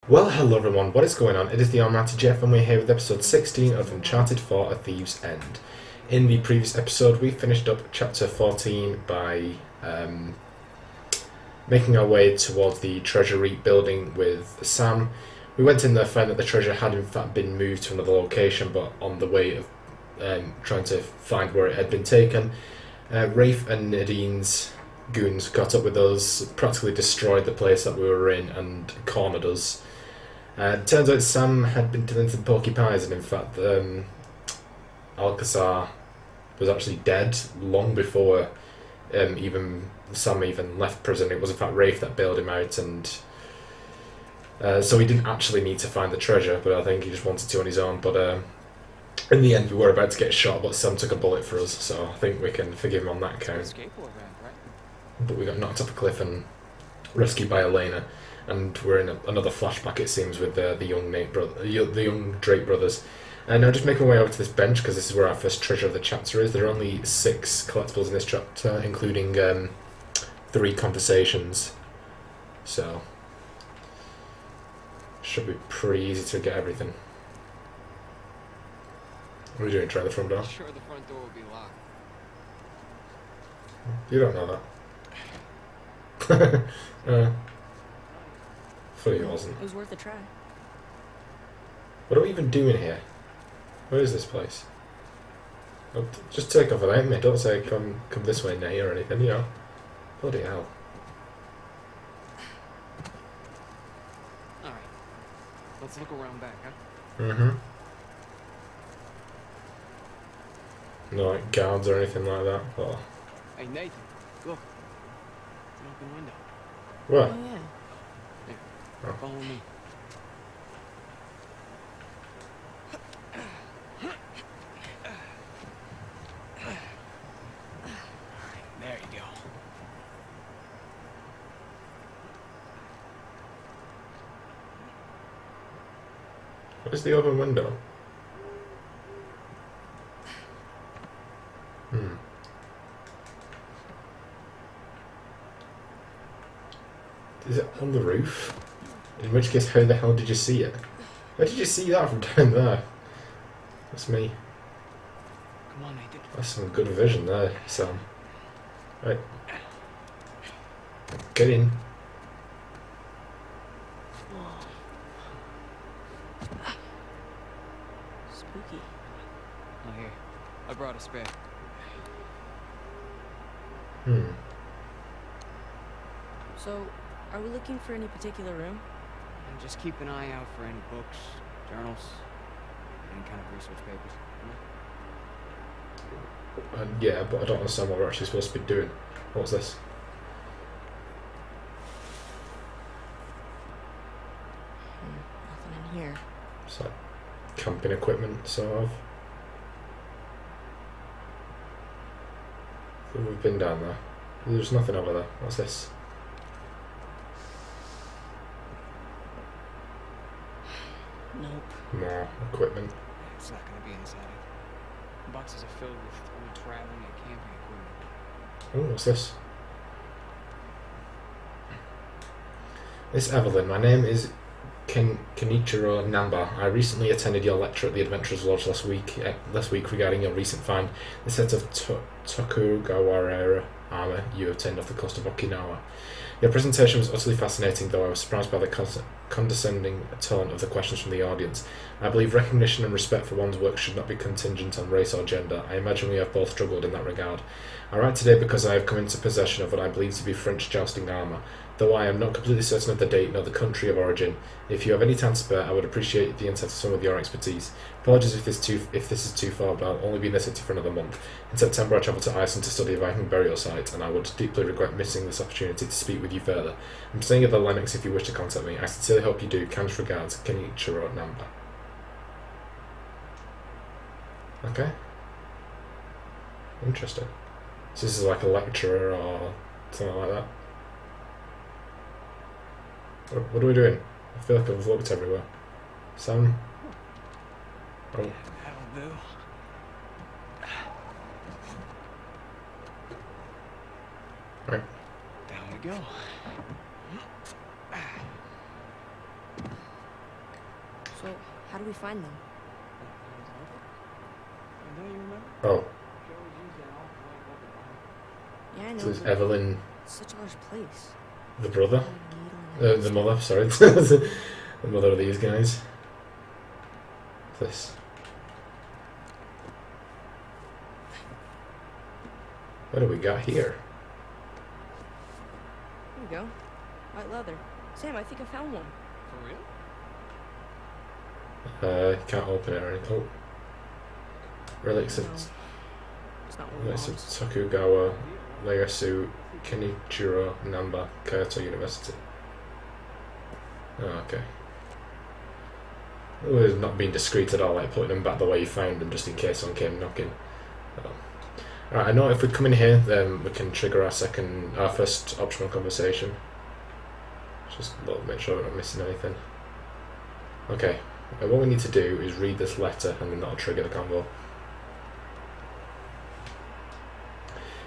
Well, hello everyone, what is going on? It is the Almighty Geoff and we're here with episode 16 of Uncharted 4: A Thief's End. In the previous episode we finished up chapter 14 by making our way towards the treasury building with Sam. We went in there, found that the treasure had in fact been moved to another location, but on the way of trying to find where it had been taken, Rafe and Nadine's goons got up with us, practically destroyed the place that we were in and cornered us. Turns out Sam had been turned into porcupines, and in fact, Alcazar was actually dead long before even Sam even left prison. It was in fact Rafe that bailed him out, and so he didn't actually need to find the treasure, but I think he just wanted to on his own. But in the end, we were about to get shot, but Sam took a bullet for us, so I think we can forgive him on that count. But we got knocked off a cliff and rescued by Elena. And we're in another flashback, it seems, with the young Drake brothers. And I'll just make my way over to this bench because this is where our first treasure of the chapter is. There are only 6 collectibles in this chapter, including 3 conversations. So should be pretty easy to get everything. What are you doing? Try the front door? Sure, the front door will be locked. You don't know that. Funny it wasn't. It was worth a try. What are we even doing here? Where is this place? Oh, just take off without me. Don't say come this way, nay, or anything, you know. Bloody hell. Alright. Let's look around back, huh? Mm-hmm. No, like, guards or anything like that. Oh. Hey, Nathan, look. It's an open window. What? Oh yeah. Oh. Follow me. There you go. What is the open window? Is it on the roof? In which case, how the hell did you see it? Where did you see that from down there? That's me. Come on, Nathan. That's some good vision there, Sam. Right. Get in. Spooky. Oh, here. I brought a spare. So, are we looking for any particular room? And just keep an eye out for any books, journals, any kind of research papers. Yeah, but I don't understand what we're actually supposed to be doing. What's this? Nothing in here. It's like camping equipment, sort of. So we've been down there. There's nothing over there. What's this? Nope. More equipment. It's not gonna be inside it. Boxes are filled with old traveling and camping equipment. Oh, what's this? Miss Evelyn, my name is Kenichiro Namba. I recently attended your lecture at the Adventurers Lodge last week regarding your recent find, the set of Tokugawa armour you obtained off the coast of Okinawa. Your presentation was utterly fascinating, though I was surprised by the condescending tone of the questions from the audience. I believe recognition and respect for one's work should not be contingent on race or gender. I imagine we have both struggled in that regard. I write today because I have come into possession of what I believe to be French jousting armour, though I am not completely certain of the date nor the country of origin. If you have any time to spare, I would appreciate the insight of some of your expertise. Apologies if this is too far, but I'll only be in the city for another month. In September I travel to Iceland to study a Viking burial site, and I would deeply regret missing this opportunity to speak with you further. I'm staying at the Lennox if you wish to contact me. I sincerely hope you do. Kindest regards, Kenichiro Namba. Okay. Interesting. So this is like a lecturer or something like that. What are we doing? I feel like I've looked everywhere. Sam? Oh. That'll do. Right. Down we go. So, how do we find them? Don't you remember? Oh, Yeah, I know. so is but Evelyn it's such a large place. the brother? A needle and a The haystack. mother, sorry. The mother of these guys. This. What do we got here? Here we go. White leather. Sam, I think I found one. For real? Can't open it or anything. Oh. Relics of, No, it's not one of relics of Mom's. Tokugawa, Ieyasu, Kenichiro, Namba, Kyoto University. Oh, okay. Oh, it's not being discreet at all, like putting them back the way you found them just in case someone came knocking. Oh. Alright, I know if we come in here, then we can trigger our first optional conversation. Just make sure we're not missing anything. Okay, what we need to do is read this letter and then that'll trigger the convo.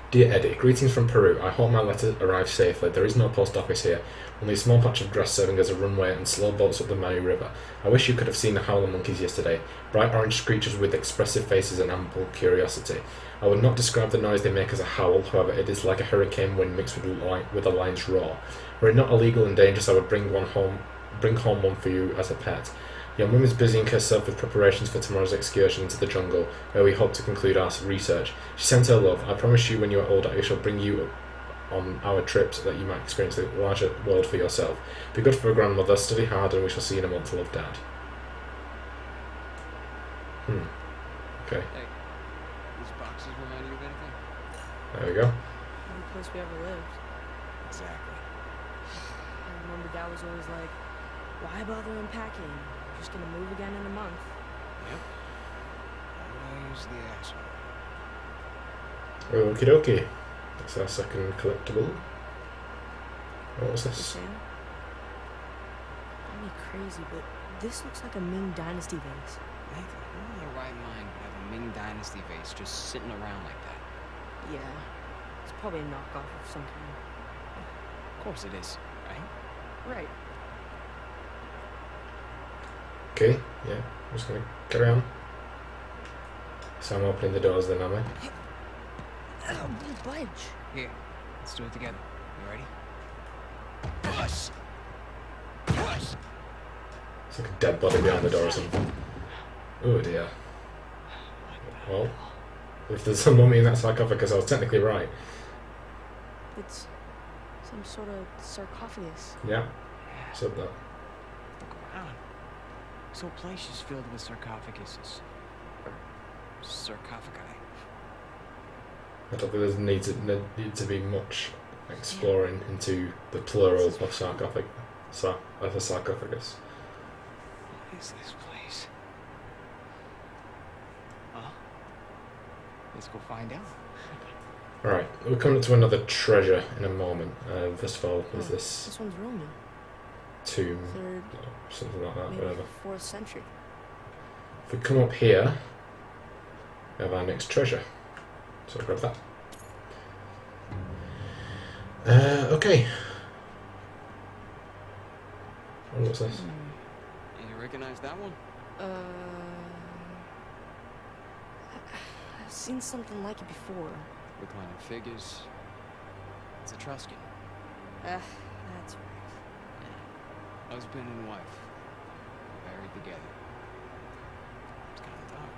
Dear Eddie, greetings from Peru. I hope my letter arrived safely. There is no post office here, only a small patch of grass serving as a runway and slow boats up the Manor River. I wish you could have seen the howler monkeys yesterday, bright orange creatures with expressive faces and ample curiosity. I would not describe the noise they make as a howl, however it is like a hurricane wind mixed with a lion's roar. Were it not illegal and dangerous, I would bring home one for you as a pet. Your mum is busying herself with preparations for tomorrow's excursion into the jungle, where we hope to conclude our research. She sent her love. I promise you when you are older I shall bring you on our trips so that you might experience the larger world for yourself. Be good for a grandmother, study hard, and we shall see you in a month. Love, Dad. Okay, Hey, these boxes remind you of anything? there we go. Every place we ever lived. Exactly. I remember Dad was always like, why bother unpacking? We're just gonna move again in a month. Yep. Always the asshole. Okie dokie. That's our second collectible. What was Hey, this? Sam? I'm crazy, but this looks like a Ming Dynasty vase. Nathan, who in their right mind would have a Ming Dynasty vase just sitting around like that? Yeah, it's probably a knockoff of some kind. Of course it is, right? Right. Okay, yeah, I'm just gonna carry on. So I'm opening the doors then, am I? Oh, budge. Here, let's do it together. You ready? Push! Push! It's like a dead body behind the door or something. Oh dear. Well, if there's a mummy in that sarcophagus, I was technically right. It's some sort of sarcophagus. Yeah, said that. Look around. This whole place is filled with sarcophaguses. Or sarcophagi. I don't think there's need to be much exploring into the plural of a sarcophagus. What is this place? Huh? Let's go find out. Alright, we're coming to another treasure in a moment. First of all, is Oh, this This one's Roman. tomb, Third, or something like that, maybe whatever. 4th century. If we come up here, we have our next treasure. So I'll grab that. Okay. Oh, what's this? You recognize that one? I've seen something like it before. Reclining figures. It's Etruscan. That's right. Husband and wife. Buried together. It's kind of dark.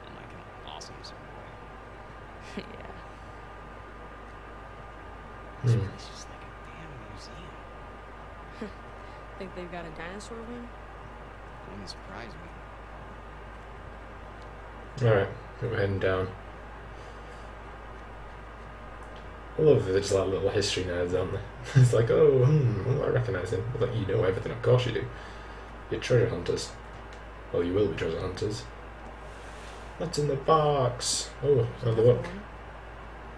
In like an awesome sort of way. Yeah. This Hmm. place is like a damn museum. Think they've got a dinosaur wing? Wouldn't surprise me. Alright, we're heading down. I love that they're just like little history nerds, aren't they? It's like, I recognise him. But like, you know everything, of course you do. You're treasure hunters. Well, you will be treasure hunters. What's in the box? Oh, have a look.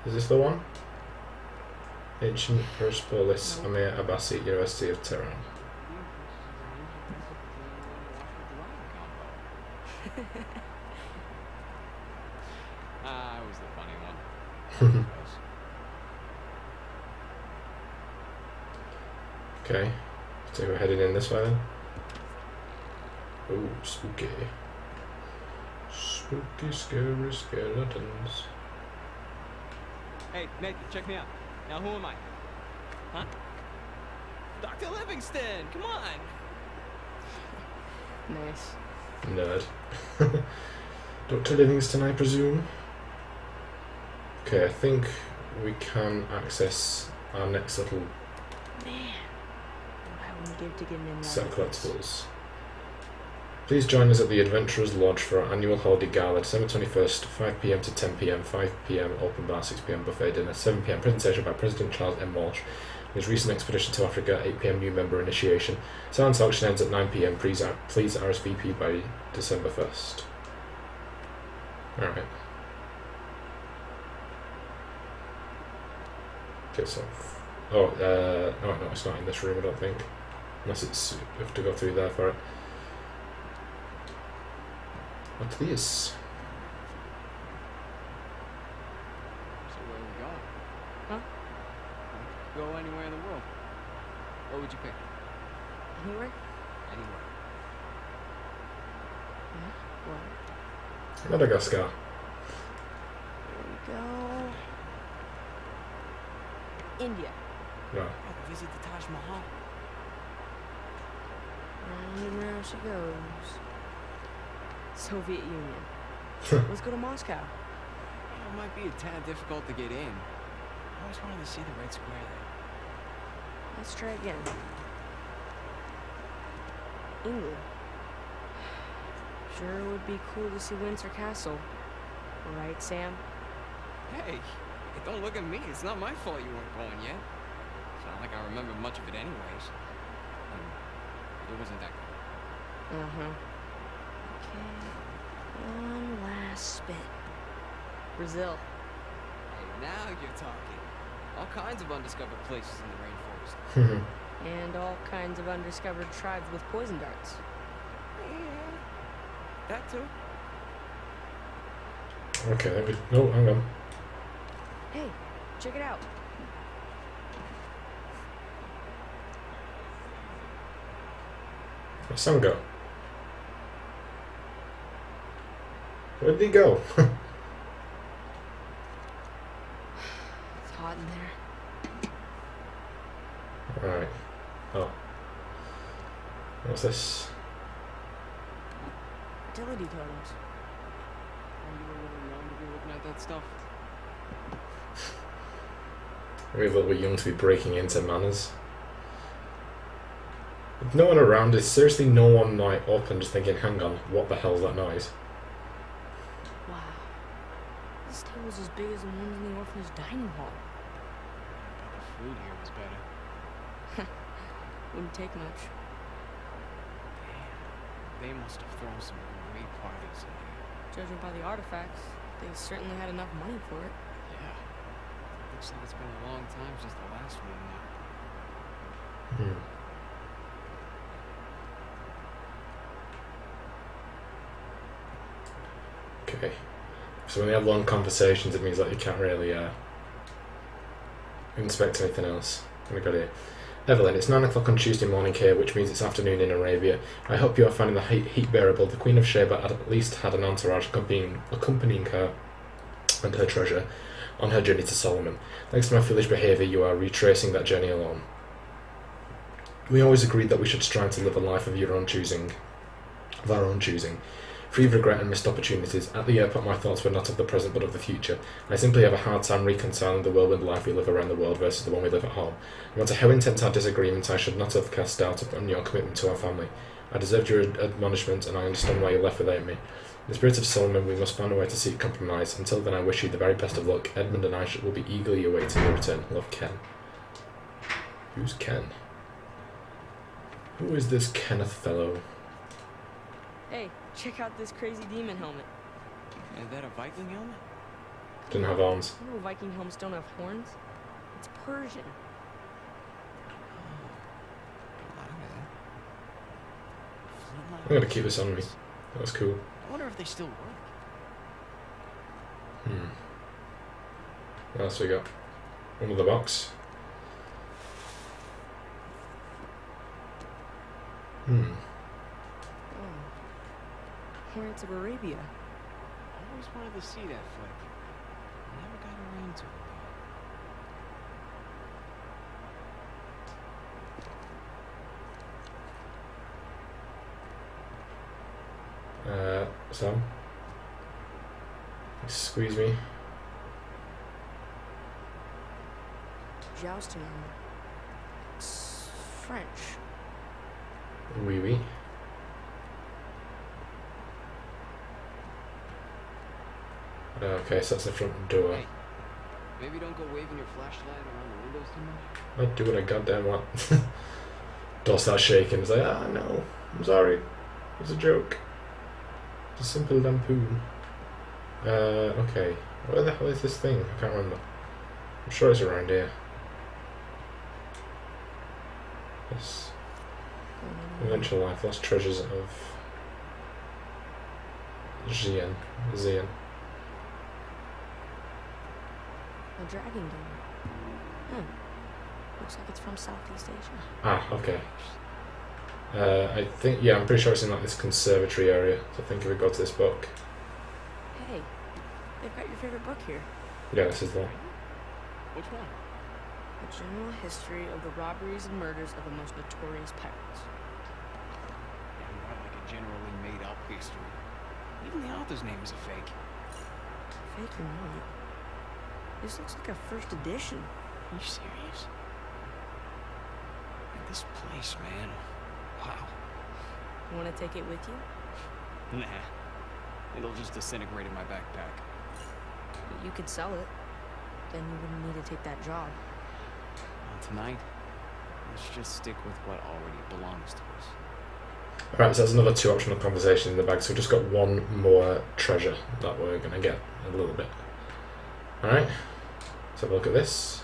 Is this the one? Ancient Persepolis, Amir Abbasi, University of Tehran. I was the funny one. Okay, so we're heading in this way then. Oh, spooky. Spooky, scary skeletons. Hey, Nathan, check me out. Now, who am I? Huh? Dr. Livingston, come on! Nice. Nerd. Dr. Livingston, I presume? Okay, I think we can access our next little Man, what I wouldn't give to get in set of there. collectibles. Please join us at the Adventurers Lodge for our annual holiday gala, December 21st, 5 p.m. to 10 p.m, 5 p.m. open bar, 6 p.m. buffet dinner, 7 p.m. presentation by President Charles M. Walsh, his recent expedition to Africa, 8 p.m. new member initiation. Silence auction ends at 9 p.m. Please RSVP by December 1st. Alright. Okay, so... Oh, no, it's not in this room, I don't think. Unless it's... you have to go through there for it. What's this? So where are we going? Huh? Go anywhere in the world. What would you pick? Anywhere? Anywhere. What? Madagascar. Here we go. India. No. Oh, visit the Taj Mahal. Round and round she goes. Soviet Union. Let's go to Moscow. It might be a tad difficult to get in. I always wanted to see the Red Square there. Let's try again. England. Sure would be cool to see Windsor Castle. Right, Sam? Hey, don't look at me. It's not my fault you weren't going yet. It's not like I remember much of it anyways. It wasn't that good. Uh-huh. Okay. One last spin. Brazil. Hey, now you're talking. All kinds of undiscovered places in the rainforest. And all kinds of undiscovered tribes with poison darts. Yeah, that too. Okay, no, hang on. Hey, check it out. Where'd Sam go? Where did he go? It's hot in there. Alright. Oh. What's this? Fertility totems. Are you a little young to be looking at that stuff? Maybe a little bit young to be breaking into manors. With no one around, is seriously no one like up and just thinking, hang on, what the hell's that noise? Wow. This table's as big as the ones in the orphanage dining hall. But the food here was better. Wouldn't take much. Damn, they must have thrown some great parties in here. Judging by the artifacts, they certainly had enough money for it. Yeah. Looks like it's been a long time since the last one now. Hmm. Okay. So when you have long conversations, it means that you can't really inspect anything else. We got it. Evelyn, it's 9 o'clock on Tuesday morning here, which means it's afternoon in Arabia. I hope you are finding the heat bearable. The Queen of Sheba at least had an entourage accompanying her and her treasure on her journey to Solomon. Thanks to my foolish behaviour, you are retracing that journey alone. We always agreed that we should strive to live a life of our own choosing, free of regret and missed opportunities. At the airport, my thoughts were not of the present but of the future. I simply have a hard time reconciling the whirlwind life we live around the world versus the one we live at home. No matter how intense our disagreement, I should not have cast doubt upon your commitment to our family. I deserved your admonishment, and I understand why you left without me. In the spirit of Solomon, we must find a way to seek compromise. Until then, I wish you the very best of luck. Edmund and I will be eagerly awaiting your return. Love, Ken. Who's Ken? Who is this Kenneth fellow? Hey, check out this crazy demon helmet. Is that a Viking helmet? Didn't have arms. You know Viking helmets don't have horns? It's Persian. I'm gonna keep this on me. That was cool. I wonder if they still work. What else we got? Another box. Lawrence of Arabia. I always wanted to see that flick. Never got around to it, Sam? Squeeze me. Jousting armor. It's French. Oui, oui. Okay, so that's the front door. Hey, maybe don't go waving your flashlight around the windows too much. I do what I goddamn want. Door starts shaking. It's like, ah, no, I'm sorry. It was a joke. It's a simple lampoon. Okay. Where the hell is this thing? I can't remember. I'm sure it's around here. Yes. Adventure Life, Lost Treasures of Xian. A dragon game. Looks like it's from Southeast Asia. Ah, okay. I think, yeah, I'm pretty sure it's in like this conservatory area. So I think if we go to this book. Hey, they've got your favorite book here. Yeah, this is the one. Which one? A general history of the robberies and murders of the most notorious pirates. Yeah, more like a generally made-up history. Even the author's name is a fake. Fake or not? This looks like a first edition. Are you serious? And this place, man. Wow. You want to take it with you? Nah. It'll just disintegrate in my backpack. You could sell it. Then you wouldn't need to take that job. Well, tonight, let's just stick with what already belongs to us. Alright, so that's another 2 optional conversations in the bag, so we've just got 1 more treasure that we're going to get in a little bit. Alright, let's have a look at this.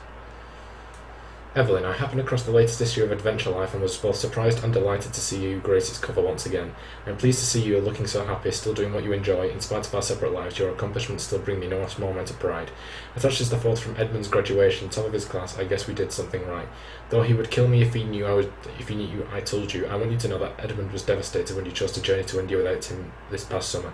Evelyn, I happened across the latest issue of Adventure Life and was both surprised and delighted to see you grace its cover once again. I am pleased to see you are looking so happy, still doing what you enjoy. In spite of our separate lives, your accomplishments still bring me no small amount of pride. Attached is the photo from Edmund's graduation, top of his class. I guess we did something right. Though he would kill me if he knew I told you. I want you to know that Edmund was devastated when you chose to journey to India without him this past summer.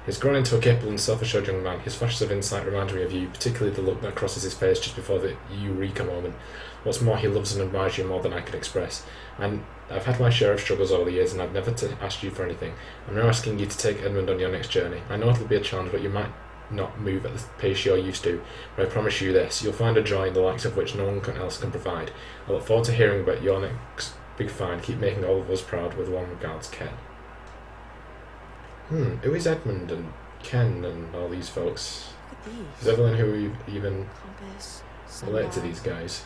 He's grown into a capable and self-assured young man. His flashes of insight remind me of you, particularly the look that crosses his face just before the Eureka moment. What's more, he loves and admires you more than I could express. And I've had my share of struggles over the years, and I've never asked you for anything. I'm now asking you to take Edmund on your next journey. I know it'll be a challenge, but you might not move at the pace you're used to. But I promise you this, you'll find a joy in the likes of which no one else can provide. I look forward to hearing about your next big find. Keep making all of us proud. With warm regards, Ken. Who is Edmund and Ken and all these folks? Look at these. Is Evelyn who even Compass. related to sundial. these guys?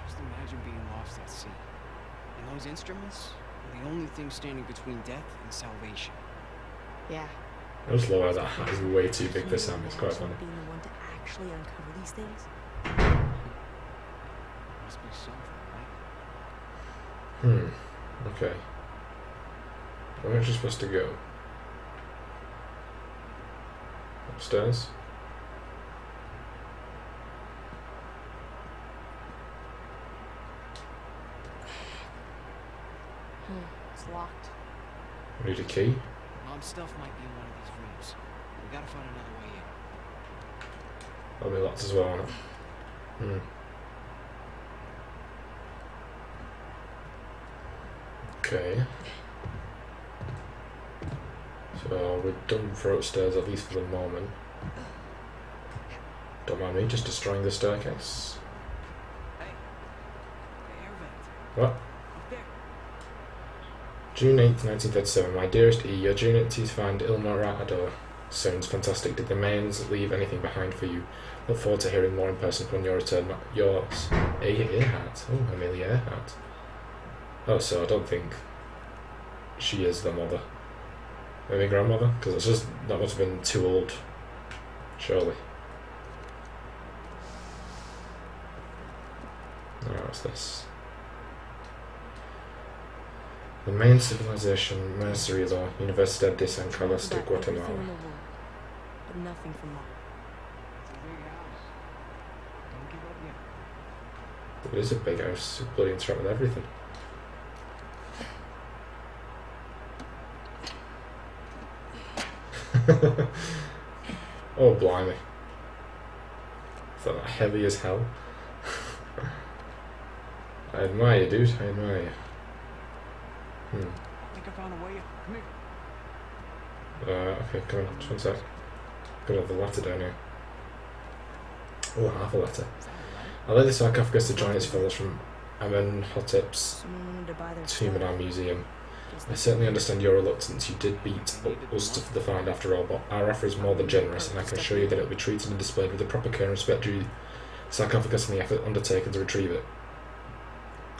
Just imagine being lost at sea. And those instruments are the only thing standing between death and salvation. Yeah. I just love how that hat is way too big for Sam. It's quite funny. Being the one to actually uncover these things. Must be something, right? Okay. Where am I supposed to go? Upstairs? It's locked. I need a key. Mom's stuff might be in one of these rooms. We gotta find another way in. That'll be locked as well, won't it? Okay. So we're done for upstairs, at least for the moment. Don't mind me just destroying the staircase. Hey, the air vent. What? Up there. June 8th, 1937. My dearest E, your journey to find Il Morador sounds fantastic. Did the mains leave anything behind for you? Look forward to hearing more in person upon your return. Yours, Earhart. Oh, Amelia Earhart. Oh, so I don't think she is the mother. Maybe grandmother? Because it's just, that must have been too old. Surely. Alright, what's this? The main civilization, Mercery Law, Universidad de San Carlos de About everything Guatemala. in the world, but nothing from Mom. It's a big house. Don't give up yet. It is a big house, bloody interact with everything. Oh, blimey. Is that heavy as hell? I admire you, dude. I admire you. I think I found a way. Come here. Okay, come on. Just one sec. Gotta have the letter down here. Oh, half a letter. I like the sarcophagus to join its fellows from Amenhotep's Someone wanted to buy their tomb in stuff. our museum. Guess I they- certainly understand your reluctance. You did beat us to the find after all, but our offer is more than generous, and I can assure you that it will be treated and displayed with the proper care and respect due the sarcophagus and the effort undertaken to retrieve it.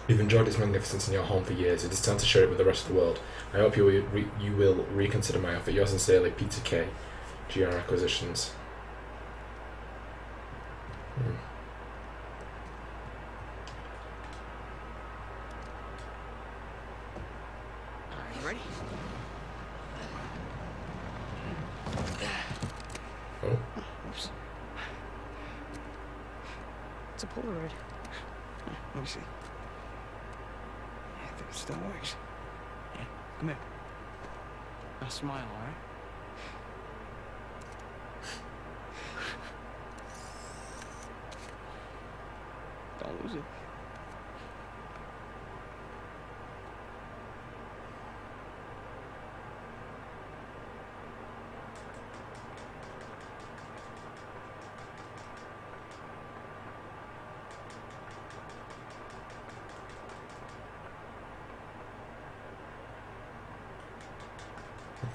You've enjoyed its magnificence in your home for years. It is time to share it with the rest of the world. I hope you will reconsider my offer. Yours sincerely, Peter K. GR Acquisitions. You ready? Oh, Oops. It's a Polaroid. Let me see. Yeah, I think it still works. Yeah, come here. Now smile, alright? Don't lose it.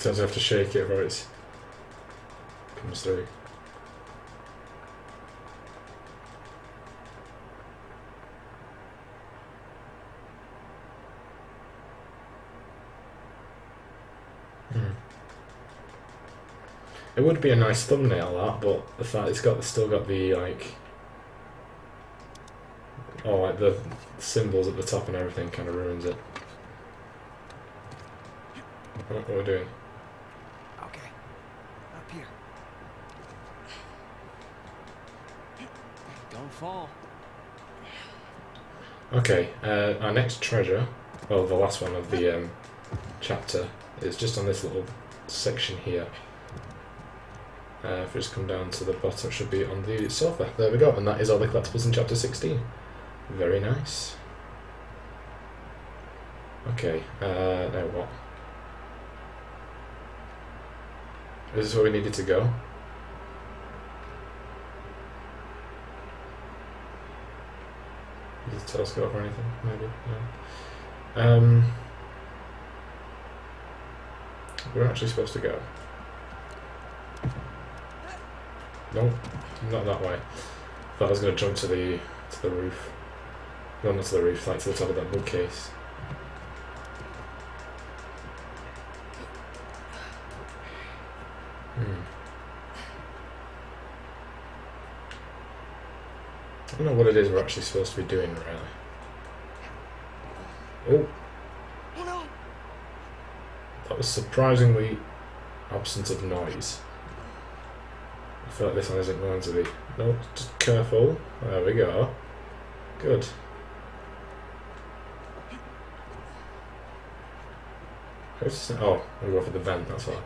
sometimes I have to shake it or it comes through. It would be a nice thumbnail, that, but the fact it's still got the like the symbols at the top and everything kind of ruins it. What are we doing? Okay. Up here. Don't fall. Okay, our next treasure, well, the last one of the chapter, is just on this little section here. If we just come down to the bottom, it should be on the sofa. There we go, and that is all the collectibles in chapter 16. Very nice. Okay, now what? Is this where we needed to go? Is it a telescope or anything? Maybe, yeah. We're actually supposed to go. Nope, not that way. I thought I was going to jump to the roof. No, not to the roof, like to the top of that bookcase. I don't know what it is we're actually supposed to be doing, really. Oh! Oh no! That was surprisingly absent of noise. I feel like this one isn't going to be. No, just careful. There we go. Good. Oh, we'll go for the vent, that's why.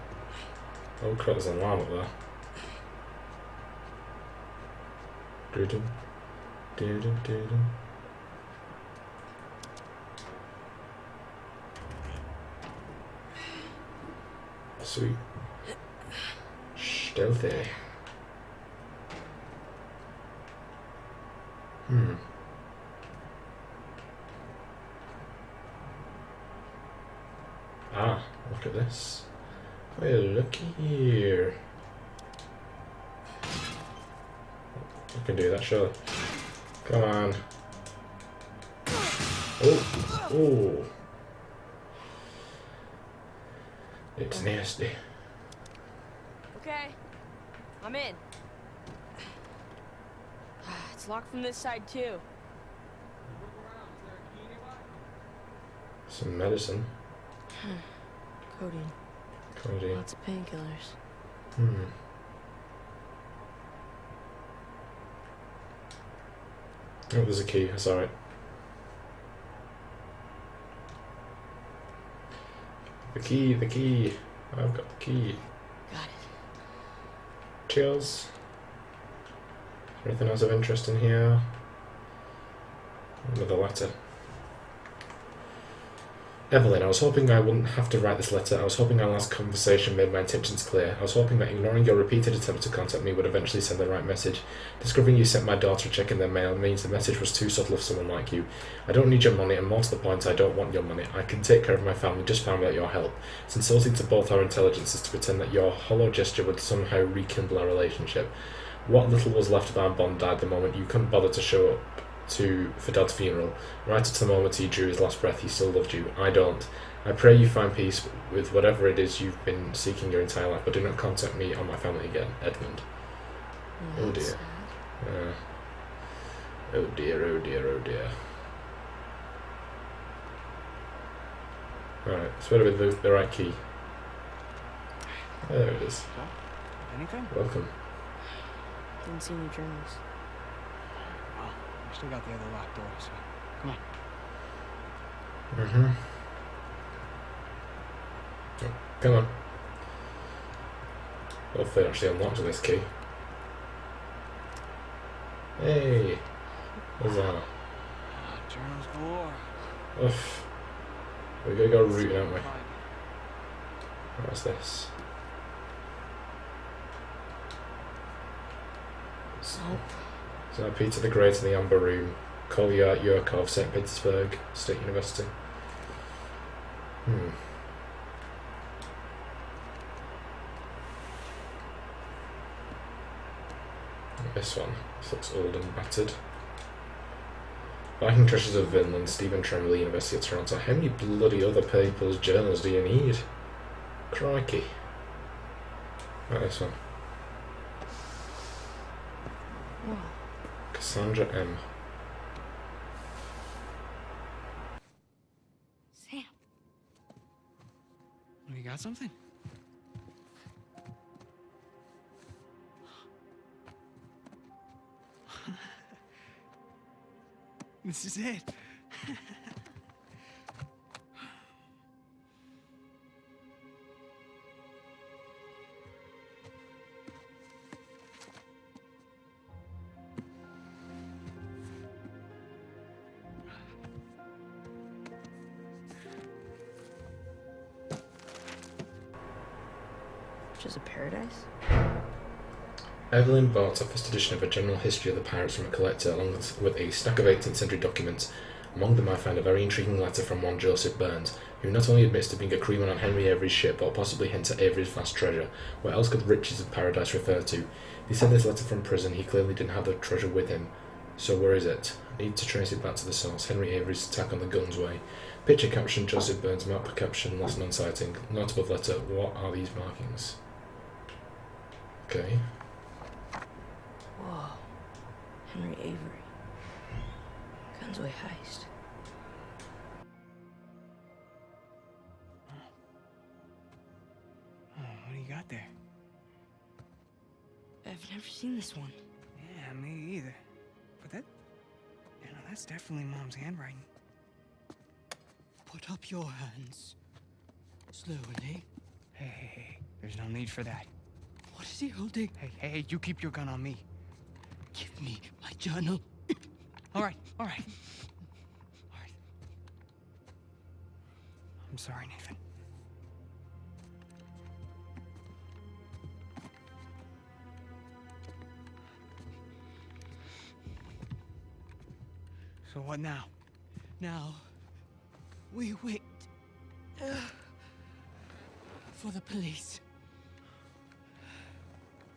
Oh crap, there's an alarm up there. Doo-doo. Doo-doo, doo-doo. Sweet. Stealthy. Ah, look at this. Well, looky here. I can do that, surely. Come on. Oh, oh. It's nasty. Okay, I'm in. It's locked from this side too. Some medicine. Codeine. Codeine. Lots of painkillers. Oh, there's a key. I saw it. The key, the key. I've got the key. Got it. Cheers. Anything else of interest in here? Another letter. Evelyn, I was hoping I wouldn't have to write this letter. I was hoping our last conversation made my intentions clear. I was hoping that ignoring your repeated attempts to contact me would eventually send the right message. Discovering you sent my daughter a check in their mail means the message was too subtle of someone like you. I don't need your money, and more to the point, I don't want your money. I can take care of my family just fine without your help. It's insulting to both our intelligences to pretend that your hollow gesture would somehow rekindle our relationship. What little was left of our bond died the moment you couldn't bother to show up for Dad's funeral. Right up to the moment he drew his last breath, he still loved you. I don't. I pray you find peace with whatever it is you've been seeking your entire life, but do not contact me or my family again. Edmund. Oh dear. Oh dear, oh dear, oh dear. Right, it's better with the right key. There it is. So, anything? Welcome. Didn't see any journals. Well, we still got the other locked door, so come on. Mm-hmm. Oh, come on. Hopefully it actually unlocks this key. Hey! What's that? Journals galore. Oof. We're gonna go rooting, aren't we? What's this? Nope. So Peter the Great in the Amber Room. Kolya Yurkov, St. Petersburg State University. This one. This looks old and battered. Viking Treasures of Vinland, Stephen Tremblay, University of Toronto. How many bloody other people's journals do you need? Crikey. Right, this one. Whoa. Cassandra M. Sam. You got something? This is it. Which is a paradise? Evelyn bought a first edition of a general history of the pirates from a collector, along with a stack of 18th century documents. Among them I found a very intriguing letter from one Joseph Burns, who not only admits to being a crewman on Henry Avery's ship, but possibly hints at Avery's vast treasure. What else could riches of paradise refer to? He sent this letter from prison. He clearly didn't have the treasure with him. So where is it? I need to trace it back to the source. Henry Avery's attack on the Gunsway. Picture caption, Joseph Burns. Map caption, last known sighting. Note above letter, what are these markings? Okay. Whoa. Henry Avery. Gunsway heist. Oh, what do you got there? I've never seen this one. Yeah, me either. But that's definitely Mom's handwriting. Put up your hands. Slowly. Hey, there's no need for that. What is he holding? Hey, you keep your gun on me. Give me my journal. All right. I'm sorry, Nathan. So what now? Now, we wait for the police.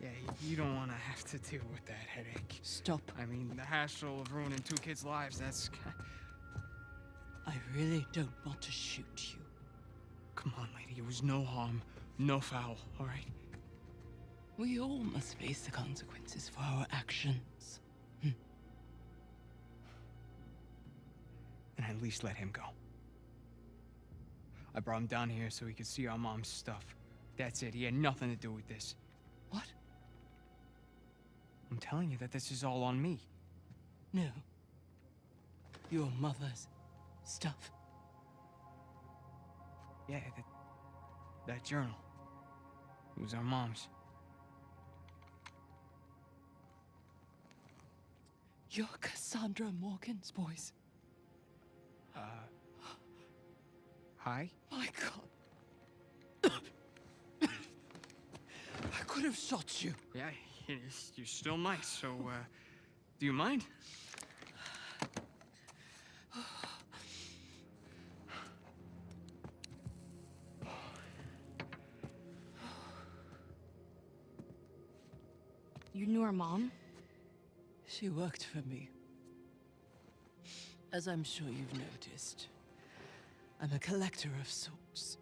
Yeah, you don't want to have to deal with that headache. Stop. I mean, the hassle of ruining two kids' lives, that's... I really don't want to shoot you. Come on, lady, it was no harm, no foul, all right? We all must face the consequences for our actions. And at least let him go. I brought him down here so he could see our mom's stuff. That's it, he had nothing to do with this. What? I'm telling you that this is all on me. No. Your mother's stuff. Yeah, that journal. It was our mom's. You're Cassandra Morgan's voice. Hi? My God. I could have shot you. Yeah, you still might, so, do you mind? You knew our mom? She worked for me. As I'm sure you've noticed, I'm a collector of sorts.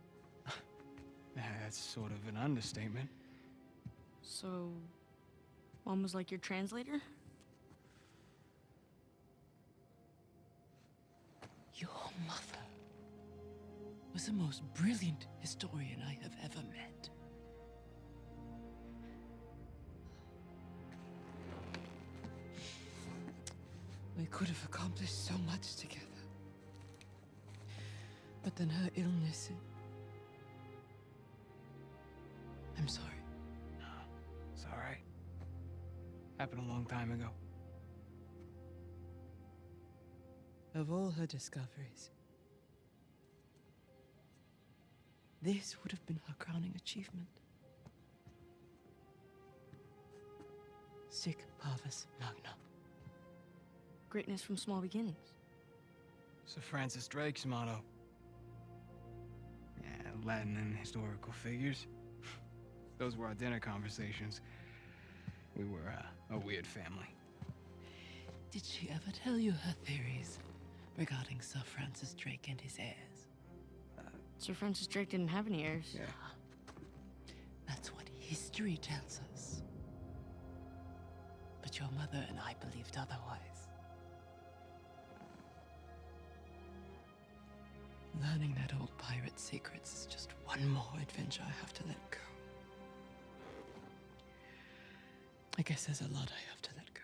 That's sort of an understatement. So, Mom was like your translator? Your mother was the most brilliant historian I have ever met. We could have accomplished so much together. But then her illness... I'm sorry. No, it's all right. Happened a long time ago. Of all her discoveries, this would have been her crowning achievement. Sic parvis magna. Greatness from small beginnings. Sir Francis Drake's motto. Yeah, Latin and historical figures. Those were our dinner conversations. We were a weird family. Did she ever tell you her theories regarding Sir Francis Drake and his heirs? Sir Francis Drake didn't have any heirs. Yeah. That's what history tells us. But your mother and I believed otherwise. Learning that old pirate's secrets is just one more adventure I have to let go. I guess there's a lot I have to let go.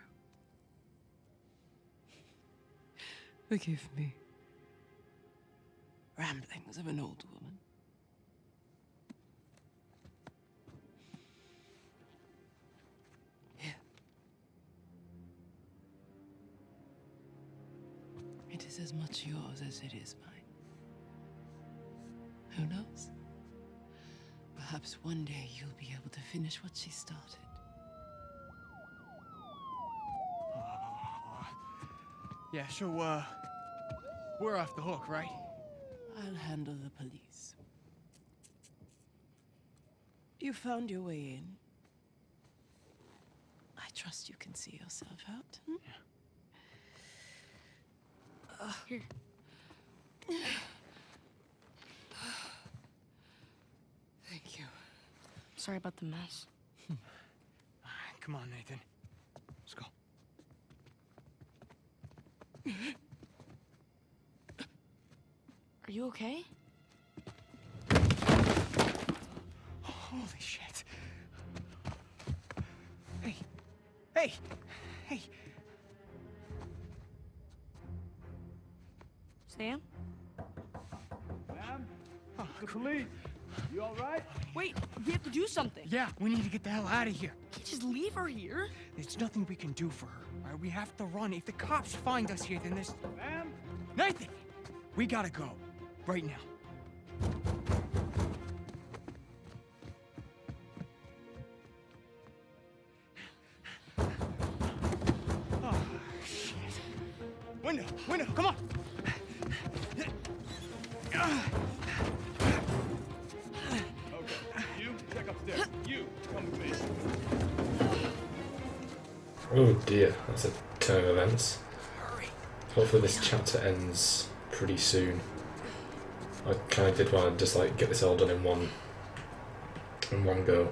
Forgive me. Ramblings of an old woman. Here. It is as much yours as it is mine. Who knows? Perhaps one day you'll be able to finish what she started. Yeah, so, we're off the hook, right? I'll handle the police. You found your way in. I trust you can see yourself out. Hmm? Here. Thank you. Sorry about the mess. Come on, Nathan. Let's go. Are you okay? Holy shit. Hey. Hey. Hey. Sam? Ma'am? Oh, The police. You all right? Wait, we have to do something. yeah, we need to get the hell out of here. Can't just leave her here. There's nothing we can do for her. All right? We have to run. If the cops find us here, then there's... Ma'am? Nathan! We gotta go. Right now. Oh, shit. Window, come on! Okay. You, check upstairs. You, come with me. Oh dear, that's a turn of events. Hurry. Hopefully this chapter ends pretty soon. I kind of did want to just like get this all done in one go.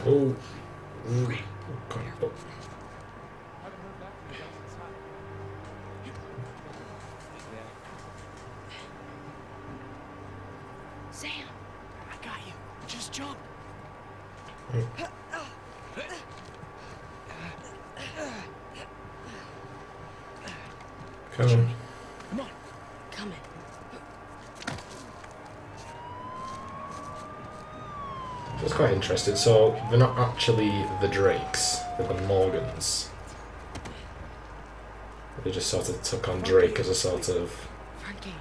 Oh, ooh. God. Oh. Sam! I got you. Just jump. Come on. Come on. Coming. was quite interesting. So they're not actually the Drakes, they're the Morgans. They just sort of took on Drake as a sort of Front gate.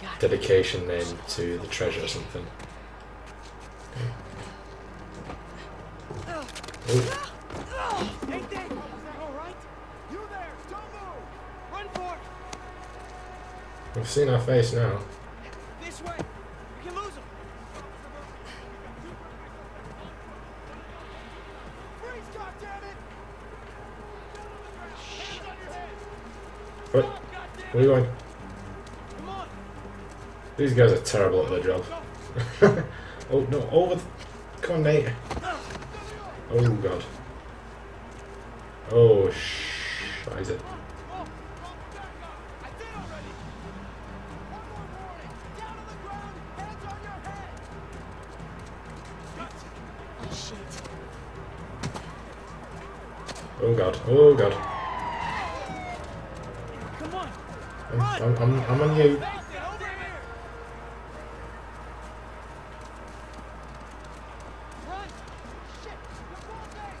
Got it. dedication name to the treasure or something. Oh, Nathan! All right? You there! Don't move! Run for it! we've seen our face now. This way! We can lose him! Freeze, goddammit! Hands on your head! What? Where are you going? Come on! These guys are terrible at their job. Oh no, over. Come on, Nate. Oh god. Oh, scheiße. Oh, I did already! One more warning! Down on the ground! Hands on your head! Oh shit. Oh god. Oh god. Come on! I'm on you. Nathan, over here! Run! Shit! Look all day!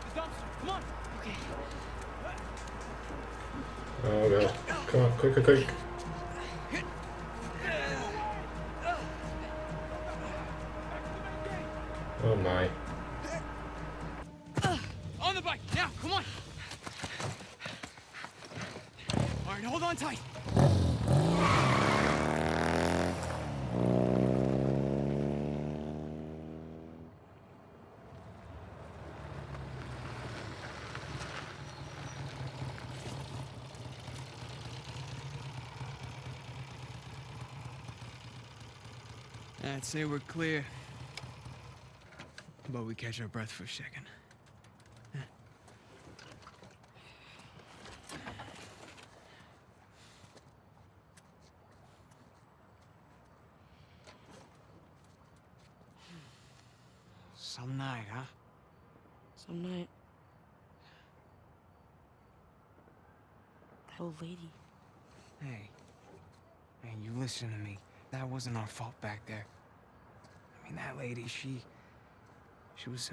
The dumpster! Come on! Okay. Oh god. Come on, quick, quick, quick. Oh my. On the bike, now, come on! All right, hold on tight. I'd say we're clear. But we catch our breath for a second. Some night, huh? Some night. That old lady. Hey. Hey, you listen to me. That wasn't our fault back there. I mean, that lady, she was,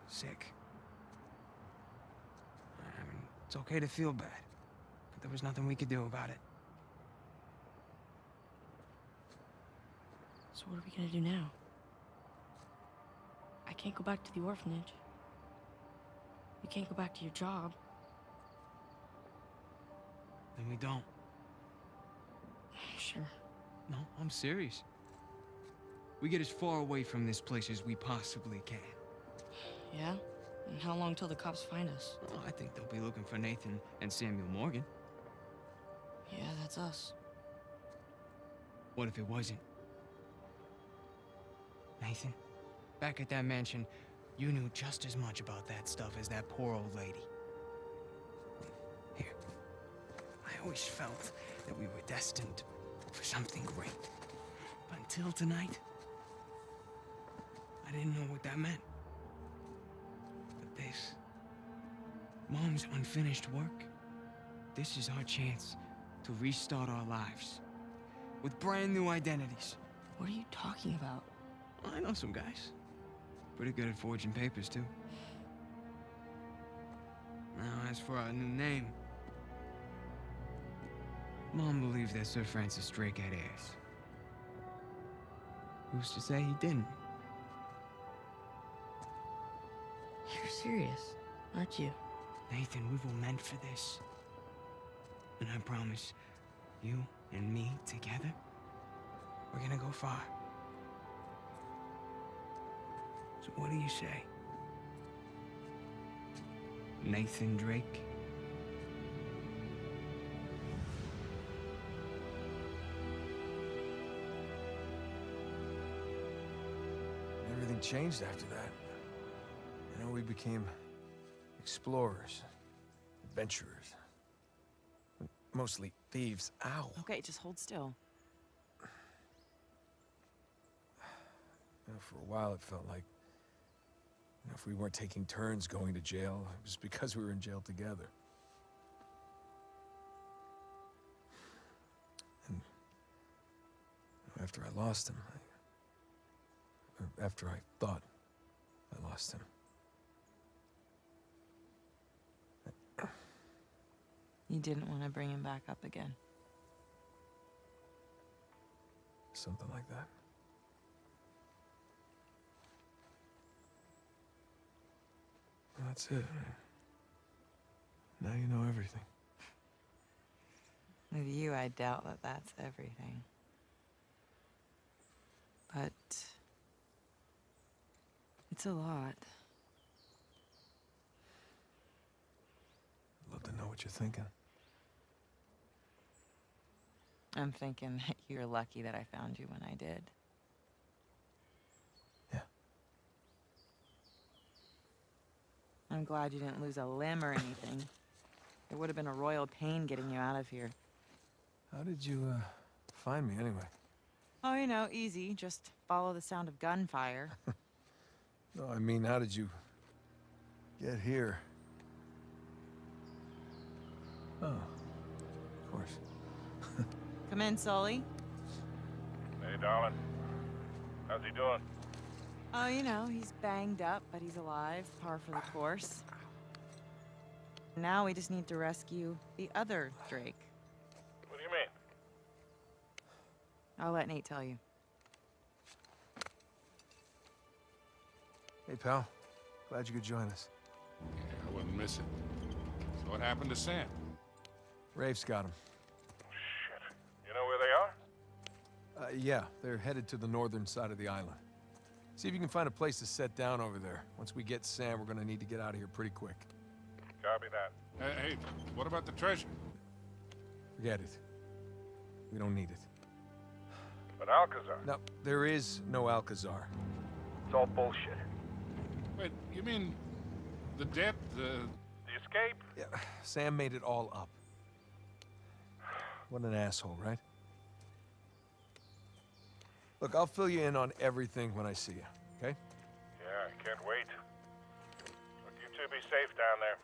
sick. I mean, it's okay to feel bad, but there was nothing we could do about it. So what are we gonna do now? I can't go back to the orphanage. You can't go back to your job. Then we don't. Sure. No, I'm serious. We get as far away from this place as we possibly can. Yeah? And how long till the cops find us? Oh, I think they'll be looking for Nathan and Samuel Morgan. Yeah, that's us. What if it wasn't? Nathan, back at that mansion, you knew just as much about that stuff as that poor old lady. Here, I always felt that we were destined for something great. But until tonight, I didn't know what that meant. But this, Mom's unfinished work, this is our chance to restart our lives with brand new identities. What are you talking about? I know some guys. Pretty good at forging papers, too. Now, as for our new name, Mom believes that Sir Francis Drake had heirs. Who's to say he didn't? You're serious, aren't you? Nathan, we were meant for this. And I promise, you and me together, we're gonna go far. So what do you say? Nathan Drake? Everything changed after that. You know, we became explorers, adventurers. Mostly thieves. Ow. Okay, just hold still. You know, for a while it felt like, you know, if we weren't taking turns going to jail, it was because we were in jail together. And after I lost him, After I thought I lost him. You didn't want to bring him back up again. Something like that. That's it. Now you know everything. With you, I doubt that that's everything. But it's a lot. I'd love to know what you're thinking. I'm thinking that you're lucky that I found you when I did. Yeah. I'm glad you didn't lose a limb or anything. It would have been a royal pain getting you out of here. How did you, find me anyway? Oh, you know, easy. Just follow the sound of gunfire. No, I mean, how did you get here? Oh, of course. Come in, Sully. Hey, darling. How's he doing? Oh, you know, he's banged up, but he's alive. Par for the course. Now we just need to rescue the other Drake. What do you mean? I'll let Nate tell you. Hey, pal. Glad you could join us. Yeah, I wasn't missing. So what happened to Sam? Rafe's got him. Shit. You know where they are? Yeah, they're headed to the northern side of the island. See if you can find a place to set down over there. Once we get Sam, we're gonna need to get out of here pretty quick. Copy that. Hey, what about the treasure? Forget it. We don't need it. But Alcazar. No, there is no Alcazar. It's all bullshit. Wait, you mean the debt, the escape? Yeah, Sam made it all up. What an asshole, right? Look, I'll fill you in on everything when I see you, okay? Yeah, I can't wait. Look, you two be safe down there.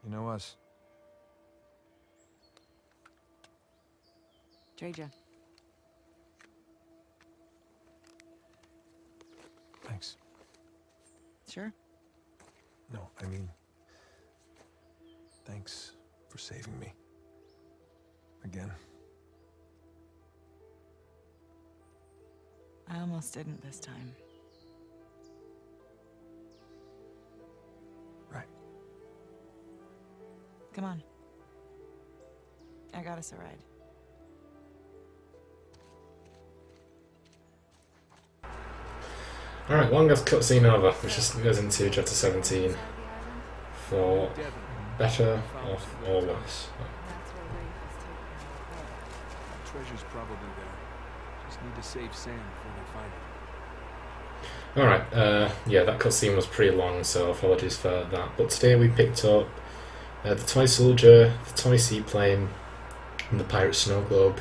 You know us. Treja. Thanks. Sure. No, I mean, thanks for saving me. Again. I almost didn't this time. Right. Come on. I got us a ride. Alright, longest cutscene over, which just goes into chapter 17 for better off or worse. That's where Rafe is taking Treasure's probably there. Just need to save Sam before they find it. Alright, yeah, that cutscene was pretty long, so apologies for that. But today we picked up the toy soldier, the toy seaplane, and the pirate snow globe.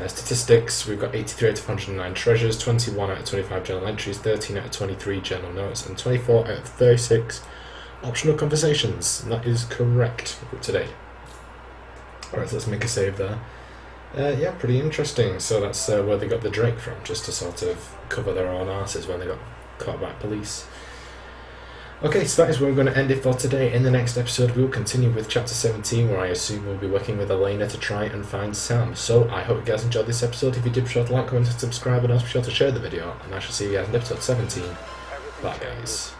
Statistics, we've got 83 out of 109 treasures, 21 out of 25 journal entries, 13 out of 23 journal notes, and 24 out of 36 optional conversations. And that is correct today. Alright, so let's make a save there. Yeah, pretty interesting. So that's where they got the Drake from, just to sort of cover their own arses when they got caught by police. Okay, so that is where we're going to end it for today. In the next episode, we'll continue with chapter 17, where I assume we'll be working with Elena to try and find Sam. So I hope you guys enjoyed this episode. If you did, be sure to like, comment, and subscribe, and also be sure to share the video. And I shall see you guys in episode 17. Bye, guys.